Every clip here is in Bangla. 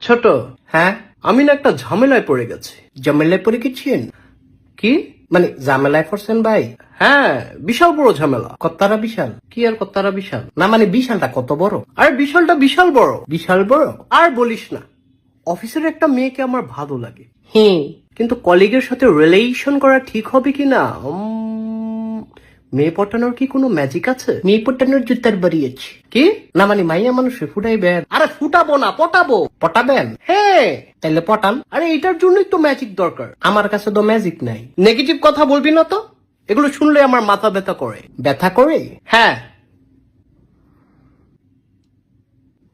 ছোট, হ্যাঁ, আমি না একটা ঝামেলায় পড়ে গেছি। ঝামেলায় পড়ে গেছেন? কি? মানে ঝামেলায় পড়ছেন ভাই? হ্যাঁ, বিশাল বড় ঝামেলা। কত্তারা বিশাল? কি আর কত্তারা বিশাল? না মানে বিশালটা কত বড়? আর বিশালটা বিশাল বড়। বিশাল বড়? আর বলিস না, অফিসের একটা মেয়েকে আমার ভালো লাগে, হ্যাঁ, কিন্তু কলিগের সাথে রিলেশন করা ঠিক হবে কিনা। মেয়ে পটানোর কি কোনো ম্যাজিক আছে? মেয়ে পটানোর জুতার বাড়ি আছে। কি? না মানে মাইয়া মানুষে ফুটাইবেন? আরে ফুটাবো না, পটাবো। পটাবেন? হ্যাঁ, তাইলে পটান। আরে এটার জন্যই তো ম্যাজিক দরকার। আমার কাছে তো ম্যাজিক নাই। নেগেটিভ কথা বলবি না তো, এগুলো শুনলে আমার মাথা ব্যথা করে। ব্যথা করে? হ্যাঁ।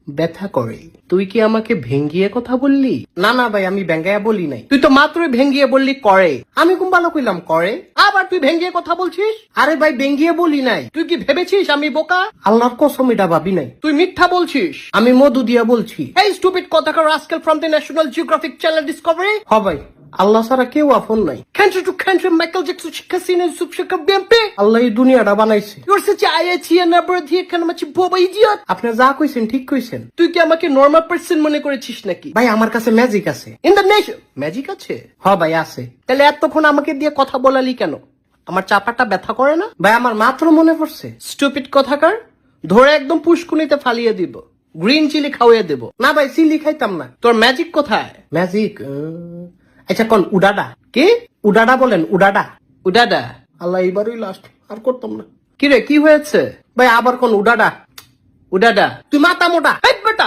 ব্যথা করে? তুই কি আমাকে ভেঙ্গিয়ে কথা বললি? না না ভাই, আমি ব্যাঙ্গায়া বলি নাই। তুই তো মাত্রই ভেঙ্গিয়ে বললি করে। আমি কোন ভালো কইলাম করে? আবার তুই ভেঙ্গিয়ে কথা বলছিস? আরে ভাই বেঙ্গিয়ে বলি নাই। তুই কি ভেবেছিস আমি বোকা? আল্লাহর কসম এটা ভাবি নাই। তুই মিথ্যা বলছিস। আমি মধু দিয়া বলছি। এই স্টুপিড কথাকার rascal from the National Geographic channel Discovery. হ ভাই, আল্লাহ ছাড়া কেউ আপন নাই। Country to country, Michael Jackson, Casino, Subshaka, BMP. আল্লাহ এই দুনিয়াটা বানাইছে। You're such a IIT and number দিয়ে কেন মাছি বোবা ইডিয়ট। আপনি যা কইছেন ঠিক কইছেন। তুই কি আমাকে নর্মাল পার্সন মনে করেছিস নাকি? ভাই আমার কাছে ম্যাজিক আছে। ইন দ্য নেশন ম্যাজিক আছে? হ ভাই আছে। তাহলে এতক্ষণ আমাকে দিয়ে কথা বলালি কেন? আমার চাপাটা ব্যথা করে না? ভাই আমার মাত্র মনে পড়ছে। স্টুপিড কথাকার, ধরে একদম পুষ্কুনিতে ফালিয়ে দিব, গ্রিন চিলি খাওয়িয়ে দেব। না ভাই চিলি খাইতাম না। তোর ম্যাজিক কোথায়? ম্যাজিক? আচ্ছা কোন উডাডা? কি? উডাডা বলেন, উডাডা। উডাডা? আল্লাহ এইবারই লাস্ট, আর করতাম না। কিরে কি হয়েছে? ভাই আবার কোন উডাডা? উডাডা? তুই মাথা মোটা। এই বেটা